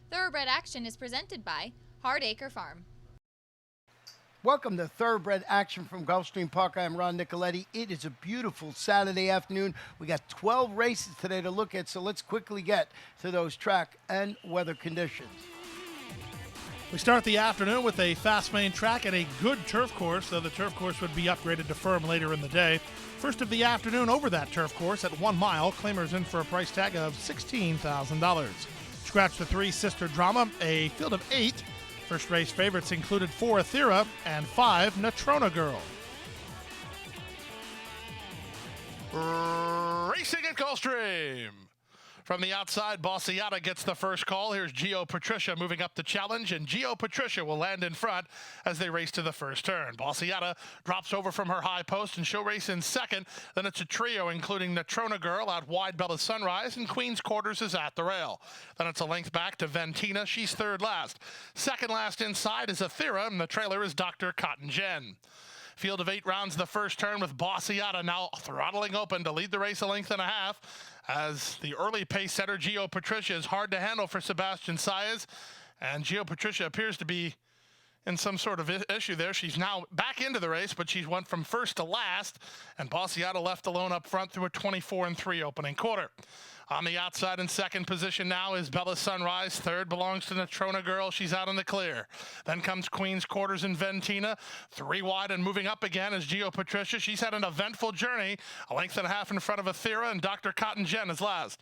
Thoroughbred Action is presented by Hardacre Farm. Welcome to Thoroughbred Action from Gulfstream Park. I'm Ron Nicoletti. It is a beautiful Saturday afternoon. We got 12 races today to look at, so let's quickly get to those track and weather conditions. We start the afternoon with a fast main track and a good turf course, though the turf course would be upgraded to firm later in the day. First of the afternoon over that turf course at 1 mile. Claimers in for a price tag of $16,000. Scratch the 3 Sister Drama, a field of 8. First race favorites included 4 Athera and 5 Natrona Girl. Racing at Gulfstream. From the outside, Bossiata gets the first call. Here's Gio Patricia moving up the challenge, and Gio Patricia will land in front as they race to the first turn. Bossiata drops over from her high post, and she'll race in second. Then it's a trio, including Natrona Girl out wide, Bella Sunrise, and Queen's Quarters is at the rail. Then it's a length back to Ventina. She's third last. Second last inside is Athera, and the trailer is Dr. Cotton Jen. Field of 8 rounds the first turn with Bossiata now throttling open to lead the race a length and a half, as the early pace setter Gio Patricia is hard to handle for Sebastian Saez, and Gio Patricia appears to be in some sort of issue there. She's now back into the race, but she's went from first to last, and Bossiata left alone up front through a 24-3 opening quarter. On the outside in second position now is Bella Sunrise. Third belongs to Natrona Girl. She's out in the clear. Then comes Queen's Quarters and Ventina. 3 wide and moving up again is Gio Patricia. She's had an eventful journey. A length and a half in front of Athera, and Dr. Cotton Jen is last.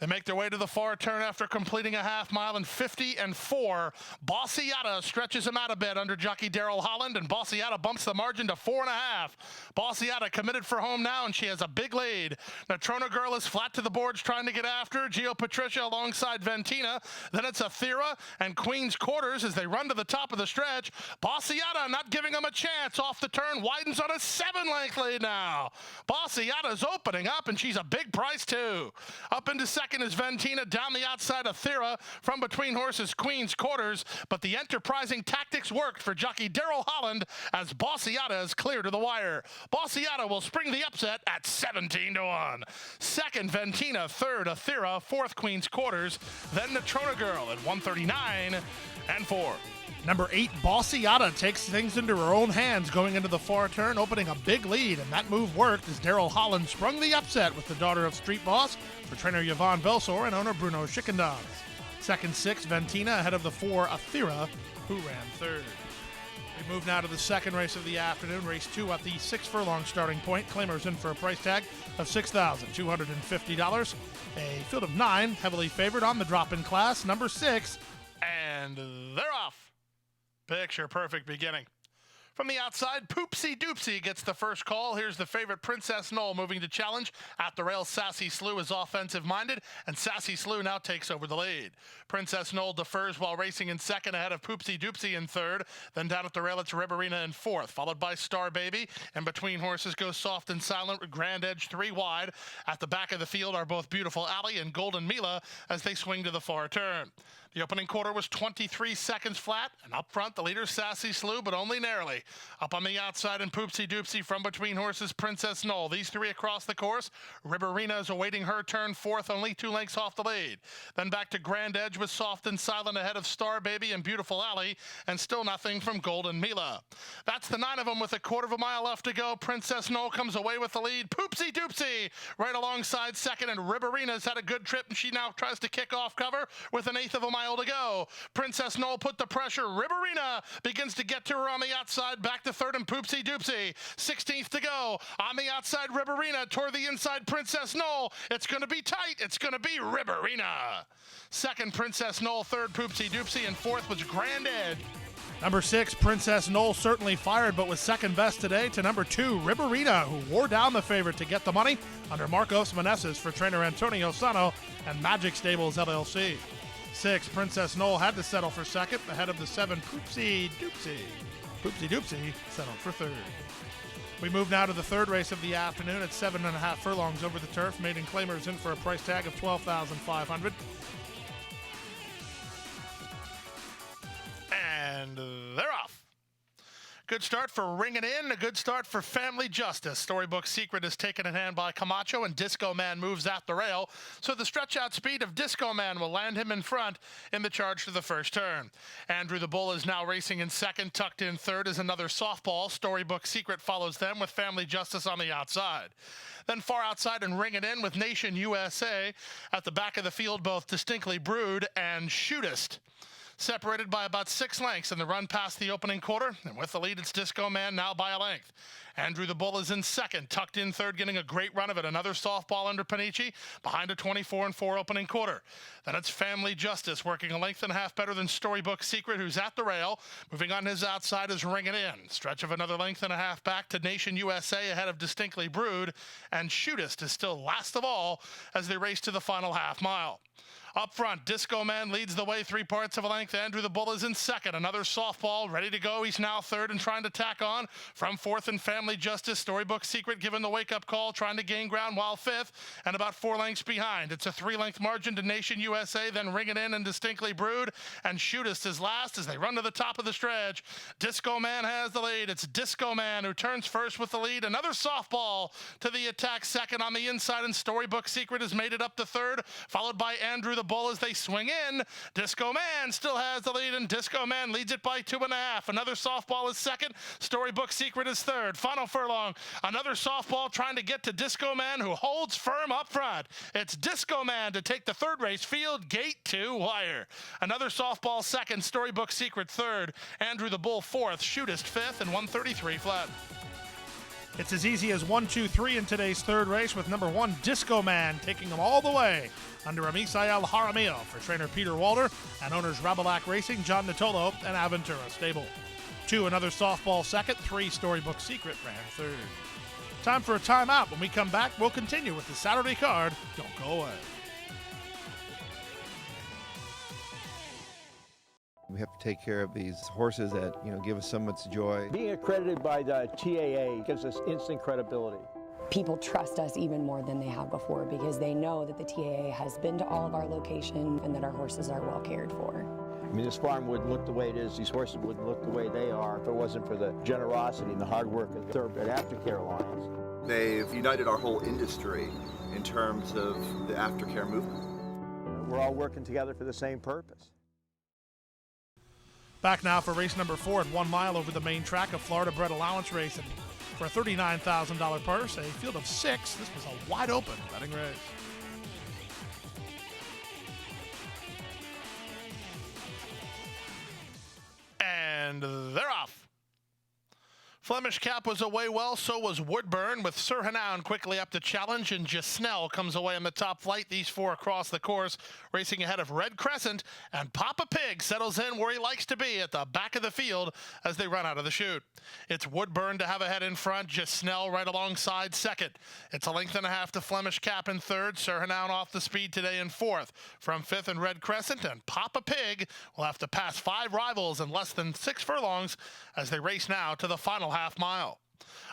They make their way to the far turn after completing a half mile in 50-4. Bossiata stretches him out a bit under jockey Daryl Holland, and Bossiata bumps the margin to 4.5. Bossiata committed for home now, and she has a big lead. Natrona Girl is flat to the boards trying to get after. Gio Patricia alongside Ventina. Then it's Athera and Queen's Quarters as they run to the top of the stretch. Bossiata not giving them a chance. Off the turn, widens on a 7-length lead now. Bossiata's opening up, and she's a big price too. Up into second is Ventina, down the outside Athera, from between horses Queen's Quarters, but the enterprising tactics worked for jockey Daryl Holland as Bossiata is clear to the wire. Bossiata will spring the upset at 17-1. Second Ventina, third Athera, fourth Queen's Quarters, then Natrona Girl at 139-4. Number 8, Bossiata takes things into her own hands going into the far turn, opening a big lead, and that move worked as Daryl Holland sprung the upset with the daughter of Street Boss for trainer Yvonne Belsor and owner Bruno Schickendans. Second 6, Ventina ahead of the 4, Athera, who ran third. We move now to the second race of the afternoon, race 2 at the 6 furlong starting point. Claimers in for a price tag of $6,250. A field of 9, heavily favored on the drop-in class, number 6. And they're off. Picture perfect beginning. From the outside, Poopsie Doopsie gets the first call. Here's the favorite, Princess Knoll, moving to challenge. At the rail, Sassy Slew is offensive-minded, and Sassy Slew now takes over the lead. Princess Knoll defers while racing in second ahead of Poopsie Doopsie in third. Then down at the rail, it's Riverina in fourth, followed by Star Baby. And between horses goes Soft and Silent with Grand Edge 3 wide. At the back of the field are both Beautiful Alley and Golden Mila as they swing to the far turn. The opening quarter was 23 seconds flat, and up front, the leader Sassy Slew, but only narrowly. Up on the outside and Poopsie Doopsie from between horses, Princess Knoll. These 3 across the course. Riverina is awaiting her turn fourth, only 2 lengths off the lead. Then back to Grand Edge with Soft and Silent ahead of Star Baby and Beautiful Alley, and still nothing from Golden Mila. That's the 9 of them with a quarter of a mile left to go. Princess Knoll comes away with the lead. Poopsie Doopsie right alongside second, and Riverina's had a good trip, and she now tries to kick off cover with an 1/8 of a mile to go. Princess Knoll put the pressure. Riverina begins to get to her on the outside. Back to third and Poopsie Doopsie. 16th to go. On the outside, Riverina toward the inside, Princess Knoll. It's going to be tight. It's going to be Riverina. Second, Princess Knoll. Third, Poopsie Doopsie. And fourth was Grand Edge. Number 6, Princess Knoll certainly fired, but was second best today to number 2, Riverina, who wore down the favorite to get the money under Marcos Meneses for trainer Antonio Sano and Magic Stables LLC. 6, Princess Knoll had to settle for second, ahead of the 7, Poopsie Doopsie. Poopsie Doopsie settled for third. We move now to the third race of the afternoon at 7.5 furlongs over the turf. Maiden Claimers in for a price tag of $12,500. Good start for Ringing In, a good start for Family Justice. Storybook Secret is taken in hand by Camacho, and Disco Man moves at the rail. So the stretch-out speed of Disco Man will land him in front in the charge to the first turn. Andrew the Bull is now racing in second. Tucked in third is Another Softball. Storybook Secret follows them with Family Justice on the outside. Then far outside and Ring It In with Nation USA. At the back of the field, both Distinctly Brewed and Shootist. Separated by about 6 lengths in the run past the opening quarter, and with the lead, it's Disco Man now by a length. Andrew the Bull is in second, tucked in third, getting a great run of it. Another Softball under Panici, behind a 24-4 opening quarter. Then it's Family Justice, working a length and a half better than Storybook Secret, who's at the rail. Moving on his outside is Ring It In. Stretch of another length and a half back to Nation USA ahead of Distinctly Brewed, and Shootist is still last of all as they race to the final half mile. Up front, Disco Man leads the way 3 parts of a length. Andrew the Bull is in second. Another Softball ready to go. He's now third and trying to tack on. From fourth and Family Justice, Storybook Secret given the wake-up call, trying to gain ground while fifth and about 4 lengths behind. It's a 3-length margin to Nation USA, then Ring It In and Distinctly Brewed, and Shootist is last as they run to the top of the stretch. Disco Man has the lead. It's Disco Man who turns first with the lead. Another Softball to the attack second on the inside, and Storybook Secret has made it up to third, followed by Andrew the Bull as they swing in. Disco Man still has the lead, and Disco Man leads it by 2.5. Another Softball is second. Storybook Secret is third. Final furlong. Another Softball trying to get to Disco Man, who holds firm up front. It's Disco Man to take the third race field, gate to wire. Another Softball second. Storybook Secret third. Andrew the Bull fourth. Shootist fifth, and 133 flat. It's as easy as 1, 2, 3 in today's third race, with number 1, Disco Man, taking them all the way under Amisael Jaramillo for trainer Peter Walter and owners Rabalac Racing, John Natolo, and Aventura Stable. 2, Another Softball second. 3, Storybook Secret ran third. Time for a timeout. When we come back, we'll continue with the Saturday card. Don't go away. We have to take care of these horses that, give us so much joy. Being accredited by the TAA gives us instant credibility. People trust us even more than they have before because they know that the TAA has been to all of our locations and that our horses are well cared for. I mean, this farm wouldn't look the way it is, these horses wouldn't look the way they are if it wasn't for the generosity and the hard work of the Thoroughbred Aftercare Alliance. They've united our whole industry in terms of the aftercare movement. We're all working together for the same purpose. Back now for race number 4 at 1 mile over the main track of Florida Bred Allowance Racing. For a $39,000 purse, a field of 6, this was a wide open betting race. And they're off. Flemish Cap was away well, so was Woodburn, with Sir Hanoun quickly up to challenge, and Jasnell comes away in the top flight. These 4 across the course, racing ahead of Red Crescent, and Papa Pig settles in where he likes to be at the back of the field as they run out of the chute. It's Woodburn to have a head in front, Jasnell right alongside second. It's a length and a half to Flemish Cap in third, Sir Hanoun off the speed today in fourth. From fifth and Red Crescent, and Papa Pig will have to pass 5 rivals in less than 6 furlongs as they race now to the final half mile.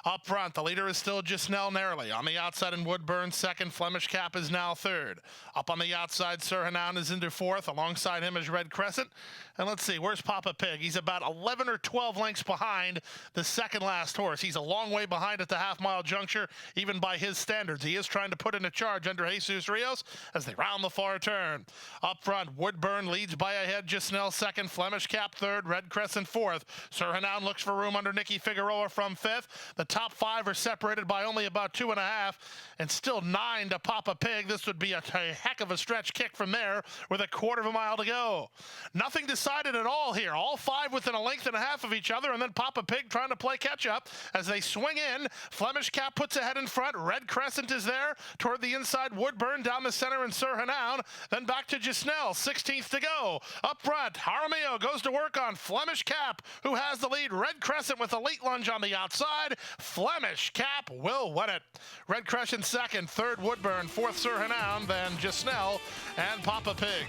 Up front, the leader is still Jasnell narrowly. On the outside in Woodburn, second. Flemish Cap is now third. Up on the outside, Sir Hanoun is into fourth. Alongside him is Red Crescent. And let's see, where's Papa Pig? He's about 11 or 12 lengths behind the second last horse. He's a long way behind at the half-mile juncture, even by his standards. He is trying to put in a charge under Jesus Rios as they round the far turn. Up front, Woodburn leads by a head. Jasnell second. Flemish Cap third. Red Crescent fourth. Sir Hanoun looks for room under Nicky Figueroa from fifth. The top 5 are separated by only about 2.5, and still 9 to Papa Pig. This would be a heck of a stretch kick from there with a quarter of a mile to go. Nothing decided at all here. All 5 within a length and a half of each other, and then Papa Pig trying to play catch up as they swing in. Flemish Cap puts a head in front. Red Crescent is there toward the inside. Woodburn down the center, and Sir Hanoun. Then back to Jasnell. 16th to go. Up front, Jaramillo goes to work on Flemish Cap, who has the lead. Red Crescent with a late lunge on the outside. Flemish Cap will win it. Red Crescent second, third Woodburn, fourth Sir Hanoun, then Jasnell and Papa Pig.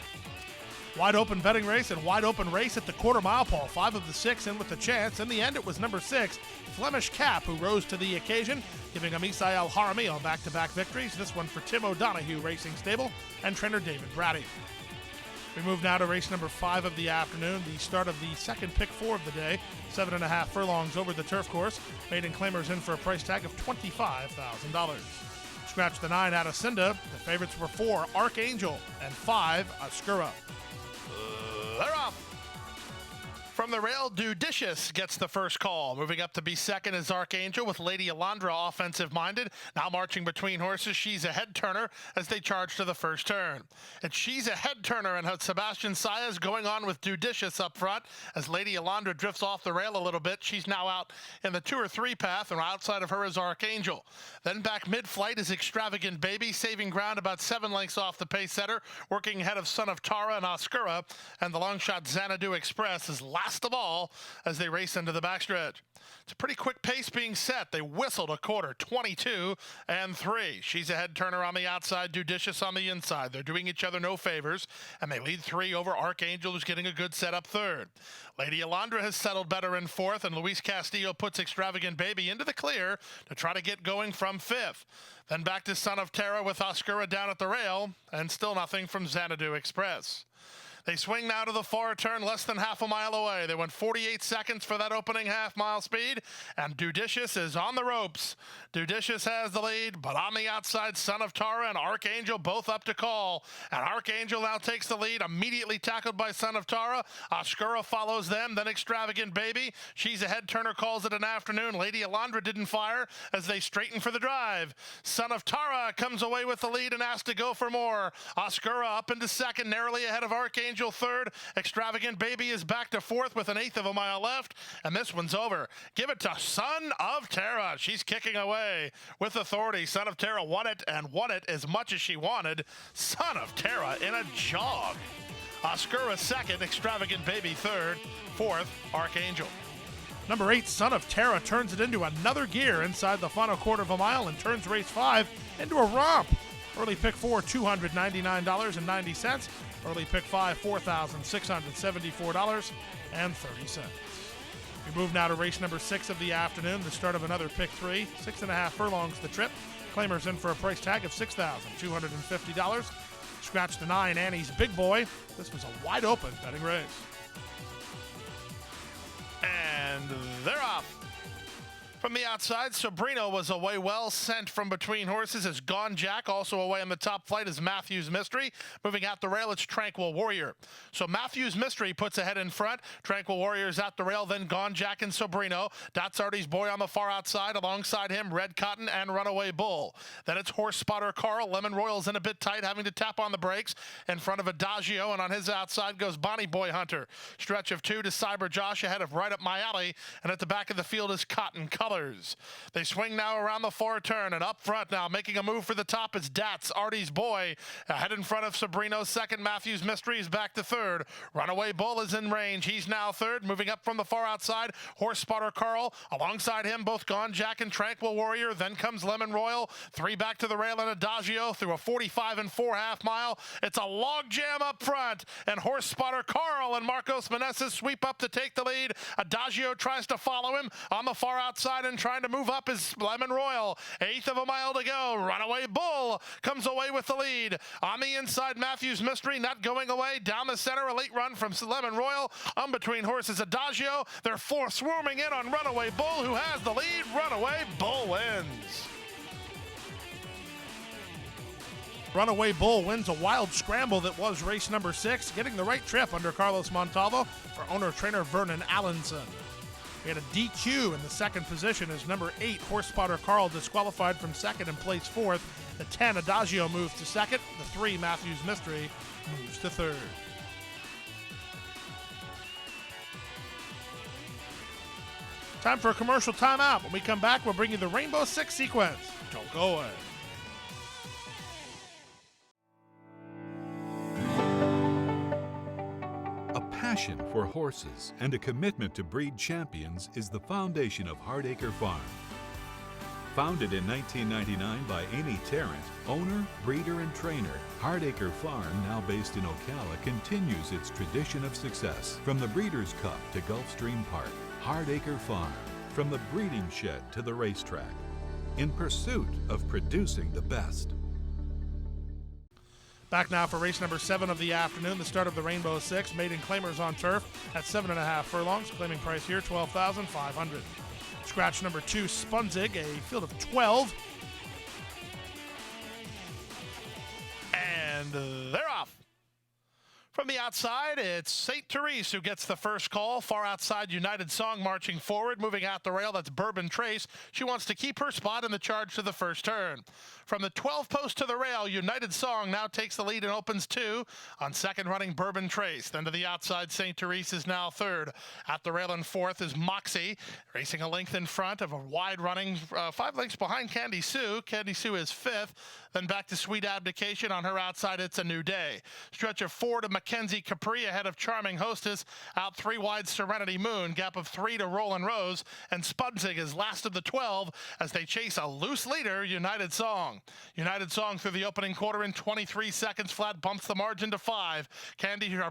Wide open betting race and wide open race at the quarter mile, Paul. 5 of the 6 in with a chance. In the end, it was number 6, Flemish Cap, who rose to the occasion, giving Amisael Jaramillo back-to-back victories. This one for Tim O'Donoghue Racing Stable and trainer David Brady. We move now to race number 5 of the afternoon, the start of the second pick 4 of the day, 7.5 furlongs over the turf course. Maiden claimers in for a price tag of $25,000. Scratch the 9 out of Cinda. The favorites were 4 Archangel and 5 Oscura. They're off. From the rail, Judicious gets the first call. Moving up to be second is Archangel with Lady Alondra offensive-minded. Now marching between horses, She's a Head Turner as they charge to the first turn. It's She's a Head Turner and Sebastian Saez going on with Judicious up front as Lady Alondra drifts off the rail a little bit. She's now out in the 2 or 3 path, and outside of her is Archangel. Then back mid-flight is Extravagant Baby, saving ground about 7 lengths off the pace setter, working ahead of Son of Tara and Oscura, and the long shot Xanadu Express is last of all as they race into the backstretch. It's a pretty quick pace being set. They whistled a quarter, 22 and 3. She's a Head Turner on the outside, Judicious on the inside. They're doing each other no favors, and they lead 3 over Archangel, who's getting a good setup third. Lady Alondra has settled better in 4th, and Luis Castillo puts Extravagant Baby into the clear to try to get going from 5th. Then back to Son of Terra with Oscura down at the rail, and still nothing from Xanadu Express. They swing now to the far turn, less than half a mile away. They went 48 seconds for that opening half-mile speed, and Judicious is on the ropes. Judicious has the lead, but on the outside, Son of Tara and Archangel both up to call. And Archangel now takes the lead, immediately tackled by Son of Tara. Oscura follows them, then Extravagant Baby. She's a Head Turner, calls it an afternoon. Lady Alondra didn't fire as they straighten for the drive. Son of Tara comes away with the lead and has to go for more. Oscura up into second, narrowly ahead of Archangel third. Extravagant Baby is back to 4th with 1/8 of a mile left, and this one's over. Give it to Son of Terra. She's kicking away with authority. Son of Terra won it, and won it as much as she wanted. Son of Terra in a jog. Oscura second, Extravagant Baby third, 4th, Archangel. Number 8, Son of Terra, turns it into another gear inside the final quarter of a mile and turns race 5 into a romp. Early pick 4, $299.90. Early pick 5, $4,674.30. We move now to race number 6 of the afternoon, the start of another pick 3, 6.5 furlongs the trip. Claimers in for a price tag of $6,250. Scratch the 9, Annie's Big Boy. This was a wide open betting race. And they're off. From the outside, Sobrino was away well, sent from between horses as Gone Jack. Also away on the top flight is Matthew's Mystery. Moving out the rail, it's Tranquil Warrior. So Matthew's Mystery puts ahead in front. Tranquil Warrior's out the rail, then Gone Jack and Sobrino. Dotsardi's Boy on the far outside. Alongside him, Red Cotton and Runaway Bull. Then it's Horse Spotter Carl. Lemon Royal's in a bit tight, having to tap on the brakes in front of Adagio, and on his outside goes Bonnie Boy Hunter. Stretch of 2 to Cyber Josh ahead of Right Up My Alley, and at the back of the field is Cotton Colors. They swing now around the far turn, and up front now, making a move for the top is Dats, Artie's Boy. Ahead in front of Sobrino, second. Matthew's Mystery is back to third. Runaway Bull is in range. He's now third. Moving up from the far outside, Horse Spotter Carl. Alongside him, both Gone Jack and Tranquil Warrior. Then comes Lemon Royal. 3 back to the rail and Adagio through a 45 and 4 half mile. It's a log jam up front, and Horse Spotter Carl and Marcos Meneses sweep up to take the lead. Adagio tries to follow him on the far outside, and trying to move up is Lemon Royal. 1/8 of a mile to go. Runaway Bull comes away with the lead. On the inside, Matthew's Mystery not going away. Down the center, a late run from Lemon Royal. On between horses, Adagio. They're swarming in on Runaway Bull, who has the lead. Runaway Bull wins. Runaway Bull wins a wild scramble that was race number 6, getting the right trip under Carlos Montalvo for owner-trainer Vernon Allenson. We had a DQ in the second position as number 8, Horse Spotter Carl, disqualified from second and placed 4th. The 10, Adagio, moves to second. The 3, Matthew's Mystery, moves to third. Time for a commercial timeout. When we come back, we'll bring you the Rainbow Six sequence. Don't go away. A passion for horses and a commitment to breed champions is the foundation of Hardacre Farm. Founded in 1999 by Amy Tarrant, owner, breeder, and trainer, Hardacre Farm, now based in Ocala, continues its tradition of success. From the Breeders' Cup to Gulfstream Park, Hardacre Farm, from the breeding shed to the racetrack, in pursuit of producing the best. Back now for race number 7 of the afternoon, the start of the Rainbow Six. Maiden claimers on turf at 7.5 furlongs. Claiming price here, $12,500. Scratch number 2, Spunzig, a field of 12. And they're off. From the outside, it's St. Therese who gets the first call. Far outside, United Song marching forward, moving out the rail. That's Bourbon Trace. She wants to keep her spot in the charge to the first turn. From the 12 post to the rail, United Song now takes the lead and opens 2 on second running Bourbon Trace. Then to the outside, St. Therese is now third. At the rail in fourth is Moxie, racing a length in front of a wide running 5 lengths behind Candy Sue. Candy Sue is fifth. Then back to Sweet Abdication. On her outside, It's a New Day. Stretch of 4 to Mackenzie Capri ahead of Charming Hostess. Out 3 wide, Serenity Moon. Gap of 3 to Roland Rose. And Spunzig is last of the 12 as they chase a loose leader, United Song. United Song through the opening quarter in 23 seconds flat, bumps the margin to 5.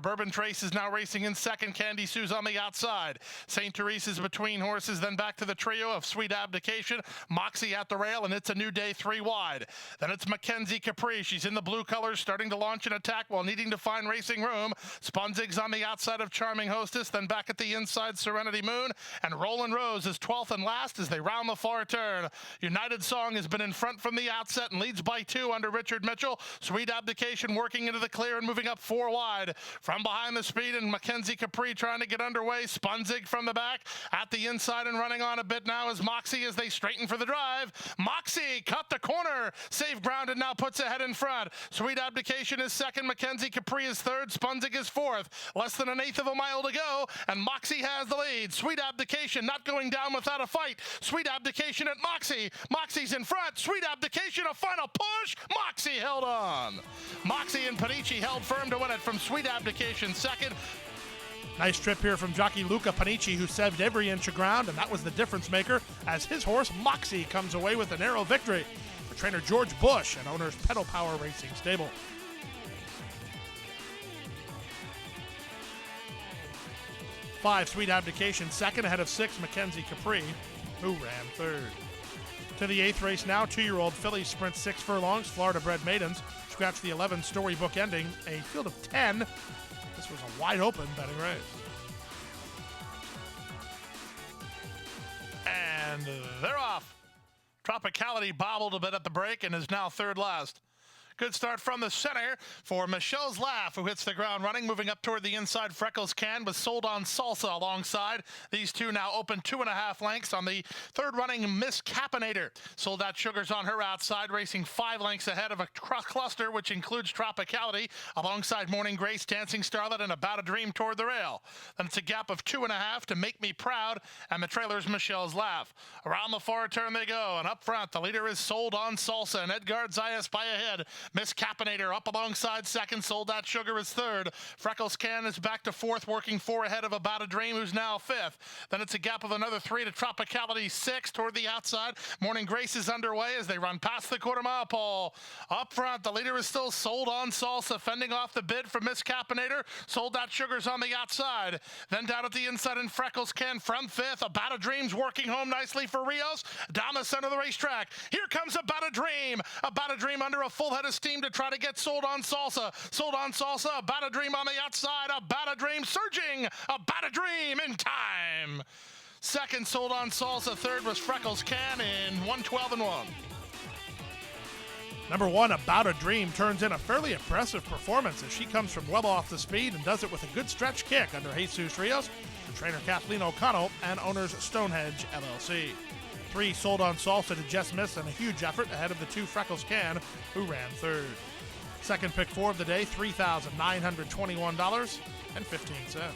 Bourbon Trace is now racing in second. Candy Sue's on the outside. St. Therese is between horses, then back to the trio of Sweet Abdication, Moxie at the rail, and It's a New Day 3 wide. Then it's Mackenzie Capri. She's in the blue colors, starting to launch an attack while needing to find racing room. Spunzig's on the outside of Charming Hostess, then back at the inside, Serenity Moon, and Roland Rose is 12th and last as they round the far turn. United Song has been in front from the outset and leads by 2 under Richard Mitchell. Sweet Abdication working into the clear and moving up 4 wide. From behind the speed, and Mackenzie Capri trying to get underway. Spunzig from the back at the inside and running on a bit now is Moxie as they straighten for the drive. Moxie cut the corner, save ground, and now puts ahead in front. Sweet Abdication is second. Mackenzie Capri is third. Spunzig is fourth. Less than an eighth of a mile to go, and Moxie has the lead. Sweet Abdication not going down without a fight. Sweet Abdication at Moxie. Moxie's in front. Sweet Abdication, a final push. Moxie held on. Moxie and Panici held firm to win it from Sweet Abdication second. Nice trip here from jockey Luca Panici, who saved every inch of ground, and that was the difference maker as his horse Moxie comes away with a narrow victory for trainer George Bush and owner's Pedal Power Racing Stable. Five, Sweet Abdication second, ahead of 6, Mackenzie Capri, who ran third. To the 8th race now, 2-year-old fillies sprint 6 furlongs, Florida-bred maidens. Scratch the 11 storybook ending, a field of 10. This was a wide open betting race. And they're off. Tropicality bobbled a bit at the break and is now third last. Good start from the center for Michelle's Laugh, who hits the ground running, moving up toward the inside. Freckles Can was sold on Salsa alongside. These two now open 2.5 lengths on the third running Miss Capinator. Sold Out Sugars on her outside, racing 5 lengths ahead of a cluster, which includes Tropicality, alongside Morning Grace, Dancing Starlet, and About a Dream toward the rail. Then it's a gap of 2.5 to Make Me Proud, and the trailer's Michelle's Laugh. Around the far turn they go, and up front, the leader is Sold on Salsa, and Edgar Zayas by ahead. Miss Capinator up alongside second. Sold Out Sugar is third. Freckles Can is back to fourth, working 4 ahead of About a Dream, who's now fifth. Then it's a gap of another 3 to Tropicality, 6 toward the outside. Morning Grace is underway as they run past the quarter-mile pole. Up front, the leader is still Sold on Salsa, fending off the bid for Miss Capinator. Sold Out Sugar's on the outside. Then down at the inside in Freckles Can from fifth. About a Dream's working home nicely for Rios. Down the center of the racetrack. Here comes About a Dream. About a Dream under a full head of steam to try to get Sold on Salsa. Sold on Salsa, About a Dream on the outside. About a Dream surging. About a Dream in time. Second, Sold on Salsa. Third was Freckles Can in 1:12-1. Number 1, About a Dream, turns in a fairly impressive performance as she comes from well off the speed and does it with a good stretch kick under Jesus Rios, the trainer Kathleen O'Connell, and owners Stonehenge LLC. 3, Sold on Salsa to Just Miss in a huge effort ahead of the 2 Freckles Can, who ran third. Second pick 4 of the day, $3,921.15.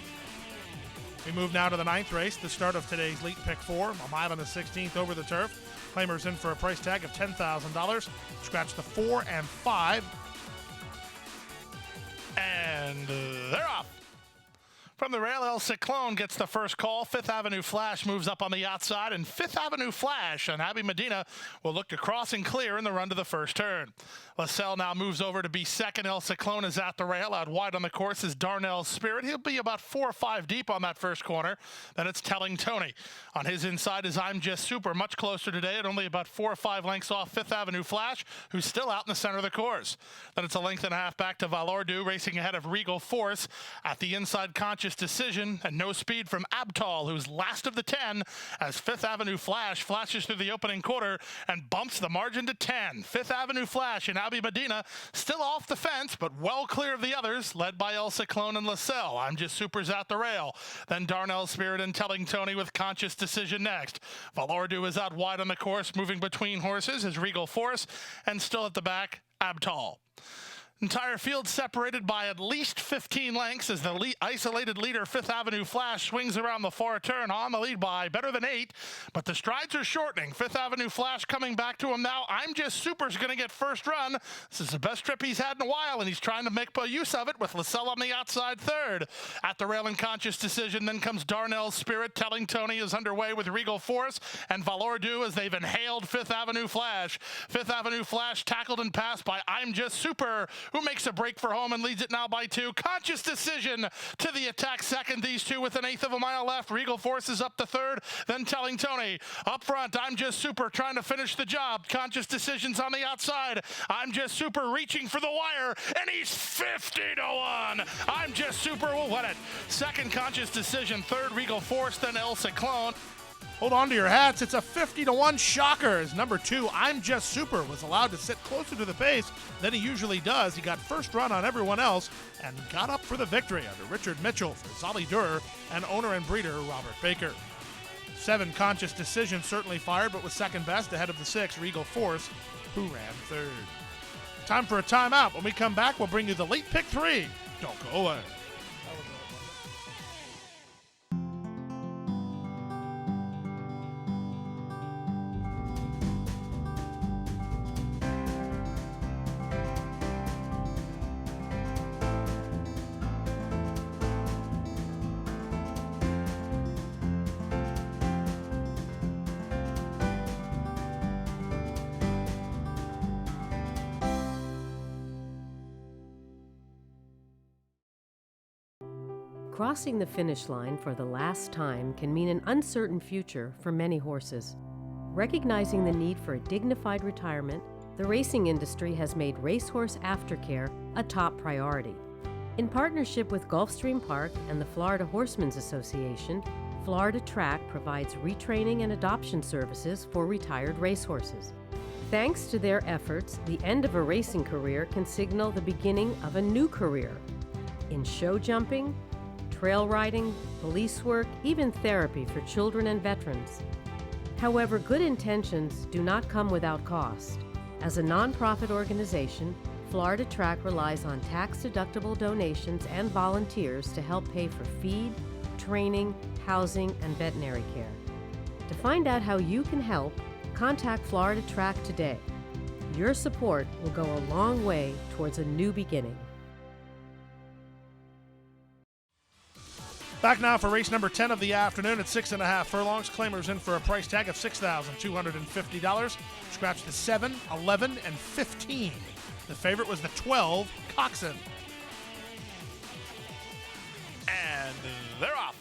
We move now to the 9th race, the start of today's late pick 4, a mile and a 16th over the turf. Claimers in for a price tag of $10,000. Scratch the 4 and 5. And they're off. From the rail, El Ciclone gets the first call. Fifth Avenue Flash moves up on the outside, and Fifth Avenue Flash and Abby Medina will look to cross and clear in the run to the first turn. LaSalle now moves over to be second. El Ciclone is at the rail. Out wide on the course is Darnell's Spirit. He'll be about 4 or 5 deep on that first corner. Then it's Telling Tony. On his inside is I'm Just Super, much closer today at only about 4 or 5 lengths off Fifth Avenue Flash, who's still out in the center of the course. Then it's a length and a half back to Valordu, racing ahead of Regal Force. At the inside, Conscious Decision, and no speed from Abtal, who's last of the 10, as Fifth Avenue Flash flashes through the opening quarter and bumps the margin to 10. Fifth Avenue Flash and Abby Medina still off the fence, but well clear of the others, led by El Ciclone and LaSalle. I'm Just Super's at the rail. Then Darnell Spirit and Telling Tony with Conscious Decision next. Valordu is out wide on the course, moving between horses, is Regal Force, and still at the back, Abtal. Entire field separated by at least 15 lengths as the isolated leader, Fifth Avenue Flash, swings around the far turn on the lead by better than 8, but the strides are shortening. Fifth Avenue Flash coming back to him now. I'm Just Super's going to get first run. This is the best trip he's had in a while, and he's trying to make use of it with LaSalle on the outside third. At the rail in Conscious Decision, then comes Darnell's Spirit. Telling Tony is underway with Regal Force and Valordu as they've inhaled Fifth Avenue Flash. Fifth Avenue Flash tackled and passed by I'm Just Super, who makes a break for home and leads it now by 2. Conscious Decision to the attack second. These two with 1/8 of a mile left. Regal Force is up to third. Then Telling Tony up front. I'm Just Super trying to finish the job. Conscious Decision's on the outside. I'm Just Super reaching for the wire, and he's 50-1. I'm Just Super will win it. Second, Conscious Decision. Third, Regal Force. Then El Ciclone. Hold on to your hats. It's a 50-1 shocker as number 2, I'm Just Super, was allowed to sit closer to the pace than he usually does. He got first run on everyone else and got up for the victory under Richard Mitchell for Zolly Durer and owner and breeder Robert Baker. 7, Conscious Decision certainly fired, but was second best ahead of the 6, Regal Force, who ran third. Time for a timeout. When we come back, we'll bring you the late pick 3. Don't go away. Crossing the finish line for the last time can mean an uncertain future for many horses. Recognizing the need for a dignified retirement, the racing industry has made racehorse aftercare a top priority. In partnership with Gulfstream Park and the Florida Horsemen's Association, Florida Track provides retraining and adoption services for retired racehorses. Thanks to their efforts, the end of a racing career can signal the beginning of a new career in show jumping, trail riding, police work, even therapy for children and veterans. However, good intentions do not come without cost. As a nonprofit organization, Florida Track relies on tax-deductible donations and volunteers to help pay for feed, training, housing, and veterinary care. To find out how you can help, contact Florida Track today. Your support will go a long way towards a new beginning. Back now for race number 10 of the afternoon at 6.5 furlongs. Claimers in for a price tag of $6,250. Scratch the 7, 11, and 15. The favorite was the 12, Coxon. And they're off.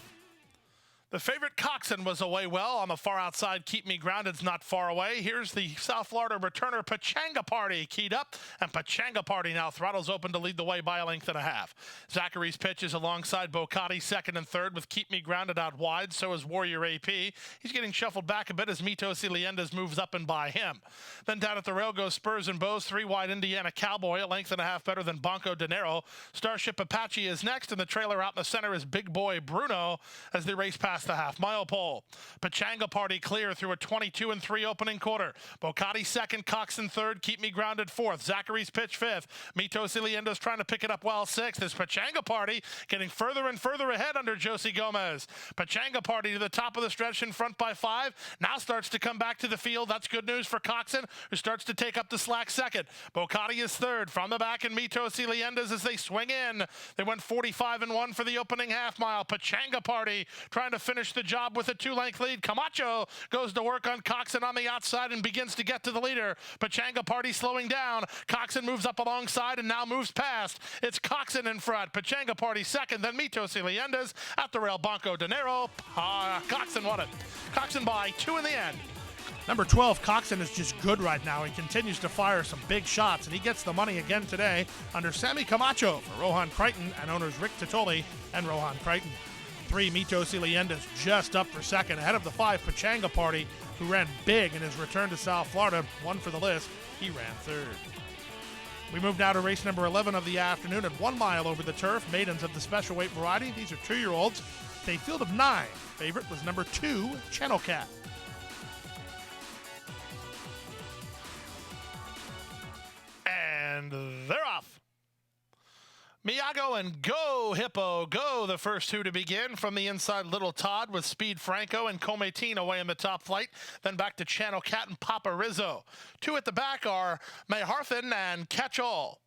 The favorite Coxon was away well on the far outside. Keep Me Grounded's not far away. Here's the South Florida returner Pachanga Party keyed up, and Pachanga Party now throttles open to lead the way by a length and a half. Zachary's pitch is alongside Bocati, second and third, with Keep Me Grounded out wide. So is Warrior AP. He's getting shuffled back a bit as Mitos Iliendas moves up and by him. Then down at the rail goes Spurs and Bows, 3 wide Indiana Cowboy, a length and a half better than Banco De Niro. Starship Apache is next, and the trailer out in the center is Big Boy Bruno as they race past past the half-mile pole. Pachanga Party clear through a 22-3 opening quarter. Bocati second, Coxon third, Keep Me Grounded fourth. Zachary's pitch fifth. Mito Ciliendo's trying to pick it up well sixth. As Pachanga Party getting further and further ahead under Josie Gomez. Pachanga Party to the top of the stretch in front by 5. Now starts to come back to the field. That's good news for Coxon, who starts to take up the slack second. Bocati is third. From the back, and Mito Ciliendo's as they swing in. They went 45-1 for the opening half mile. Pachanga Party trying to finish the job with a 2-length lead. Camacho goes to work on Coxon on the outside and begins to get to the leader. Pachanga Party slowing down. Coxon moves up alongside and now moves past. It's Coxon in front. Pachanga Party second, then Mito Ciliendo's at the rail. Banco De Niro. Coxon won it. Coxon by 2 in the end. Number 12, Coxon is just good right now. He continues to fire some big shots, and he gets the money again today under Sammy Camacho for Rohan Crichton and owners Rick Titoli and Rohan Crichton. 3, Mito Ciliendo's just up for second, ahead of the 5, Pachanga Party, who ran big in his return to South Florida. 1 for the list. He ran third. We move now to race number 11 of the afternoon at 1 mile over the turf. Maidens of the special weight variety. These are 2-year-olds. A field of 9. Favorite was number 2, Channel Cat. And they're off. Miago and Go Hippo Go, the first 2 to begin. From the inside, Little Todd with Speed Franco and Cometin away in the top flight. Then back to Channel Cat and Papa Rizzo. 2 at the back are Mayharthan and Catch All.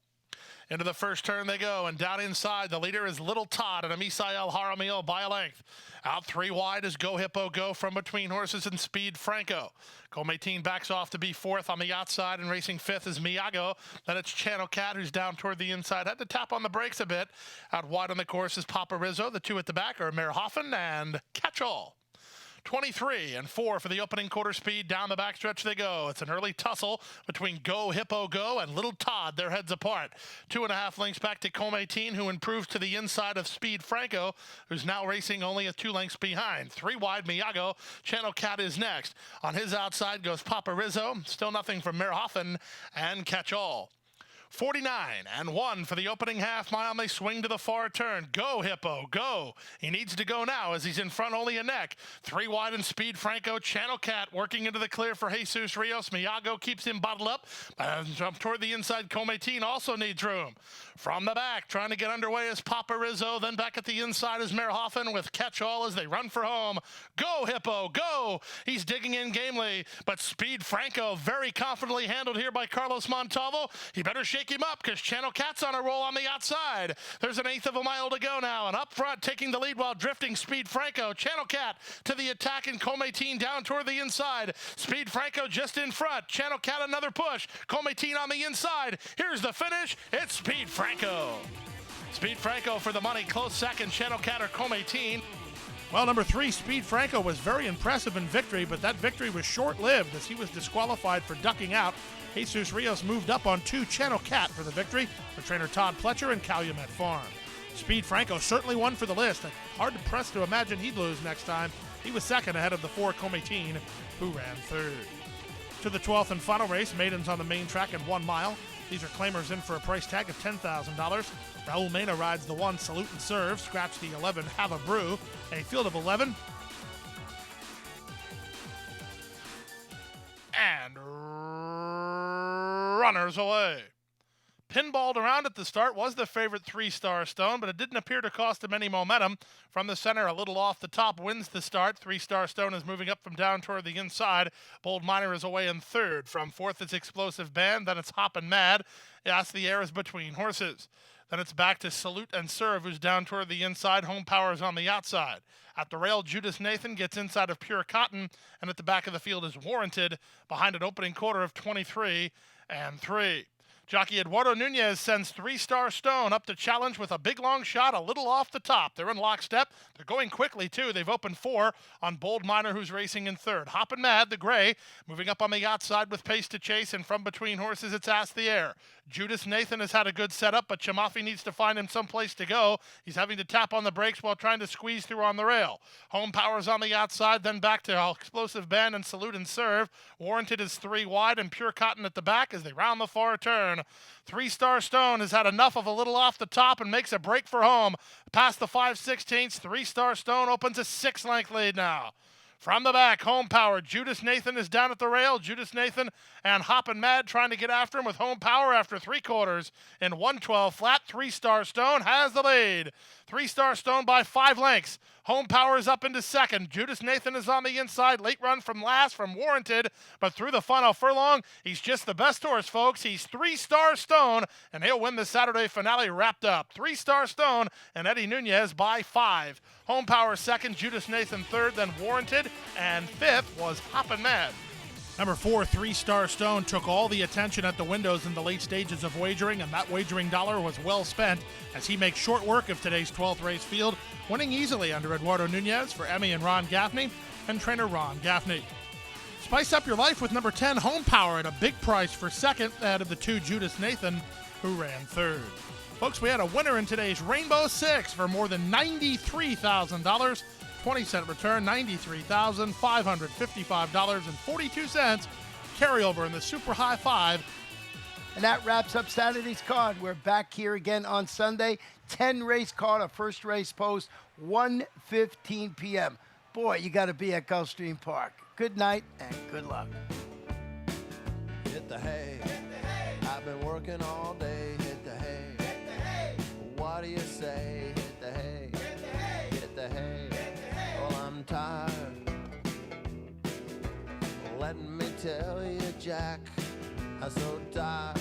Into the first turn they go, and down inside, the leader is Little Todd and Amisael Jaramillo by a length. Out 3 wide is Go Hippo Go from between horses and Speed Franco. Cometin backs off to be 4th on the outside, and racing 5th is Miago. Then it's Channel Cat, who's down toward the inside. Had to tap on the brakes a bit. Out wide on the course is Papa Rizzo. The 2 at the back are Mayharthan and Catch All. 23-4 for the opening quarter speed. Down the backstretch they go. It's an early tussle between Go Hippo Go and Little Todd. Their heads apart. 2.5 lengths back to Cometin, who improves to the inside of Speed Franco, who's now racing only at 2 lengths behind. 3 wide Miago. Channel Cat is next. On his outside goes Papa Rizzo. Still nothing from Mayharthan and Catch All. 49-1 for the opening half mile. They swing to the far turn. Go Hippo, go. He needs to go now as he's in front only a neck. 3 wide and Speed Franco. Channel Cat working into the clear for Jesus Rios. Miago keeps him bottled up. Jump toward the inside. Cometin also needs room. From the back, trying to get underway is Papa Rizzo. Then back at the inside is Mayharthan with Catch All as they run for home. Go Hippo, go. He's digging in gamely, but Speed Franco very confidently handled here by Carlos Montalvo. He better shake him up because Channel Cat's on a roll on the outside. There's an 1/8 of a mile to go now, and up front taking the lead while drifting Speed Franco. Channel Cat to the attack and Cometin down toward the inside. Speed Franco just in front. Channel Cat another push. Cometin on the inside. Here's the finish. It's Speed Franco. Speed Franco for the money. Close second. Channel Cat or Cometin. Well, number 3, Speed Franco, was very impressive in victory, but that victory was short-lived as he was disqualified for ducking out. Jesus Rios moved up on 2, Channel Cat, for the victory for trainer Todd Pletcher and Calumet Farm. Speed Franco certainly won for the list. Hard to press to imagine he'd lose next time. He was second ahead of the 4, Cometin, who ran third. To the 12th and final race, maidens on the main track at 1 mile. These are claimers in for a price tag of $10,000. Raul Mena rides the 1, Salute and Serve. Scratch the 11, Have a Brew. A field of 11. And runners away. Pinballed around at the start was the favorite 3-Star Stone, but it didn't appear to cost him any momentum. From the center, a little off the top, wins the start. 3-Star Stone is moving up from down toward the inside. Bold Miner is away in third. From fourth, it's Explosive Band. Then it's Hoppin' Mad. Yes, the air is between horses. Then it's back to Salute and Serve, who's down toward the inside. Home Power is on the outside. At the rail, Judas Nathan gets inside of Pure Cotton, and at the back of the field is Warranted, behind an opening quarter of 23-3. Jockey Eduardo Nunez sends 3-Star Stone up to challenge with a big long shot a little off the top. They're in lockstep. They're going quickly, too. They've opened 4 on Bold Miner, who's racing in third. Hoppin' Mad, the gray, moving up on the outside with pace to chase, and from between horses, it's Ask the Air. Judas Nathan has had a good setup, but Chamafi needs to find him someplace to go. He's having to tap on the brakes while trying to squeeze through on the rail. Home Power's on the outside, then back to Explosive Band and Salute and Serve. Warranted is 3 wide, and Pure Cotton at the back as they round the far turn. turn. 3-Star Stone has had enough of a little off the top and makes a break for home. Past the 5/16, 3-Star Stone opens a 6-length lead now. From the back, Home Power. Judas Nathan is down at the rail. Judas Nathan and Hoppin' Mad trying to get after him with Home Power after 3/4. In 112 flat, 3-Star Stone has the lead. 3-Star Stone by 5 lengths. Home Power is up into second. Judas Nathan is on the inside. Late run from last from Warranted, but through the final furlong, he's just the best horse, folks. He's 3-Star Stone, and he'll win the Saturday finale wrapped up. 3-Star Stone and Eddie Nunez by 5. Home Power second, Judas Nathan third, then Warranted, and fifth was Hoppin' Mad. Number 4, 3-Star Stone, took all the attention at the windows in the late stages of wagering, and that wagering dollar was well spent as he makes short work of today's 12th race field, winning easily under Eduardo Nunez for Emmy and Ron Gaffney and trainer Ron Gaffney. Spice up your life with number 10, Home Power, at a big price for second ahead of the 2 Judas Nathan, who ran third. Folks, we had a winner in today's Rainbow Six for more than $93,000. 20-cent return, $93,555.42. Carryover in the Super High Five. And that wraps up Saturday's card. We're back here again on Sunday. 10 race card, a first race post, 1:15 p.m. Boy, you got to be at Gulfstream Park. Good night and good luck. Hit the hay. I've been working all day. Hit the hay. What do you say? Hit the hay. Hit the hay. Well, I'm tired. Let me tell you, Jack, I'm so tired.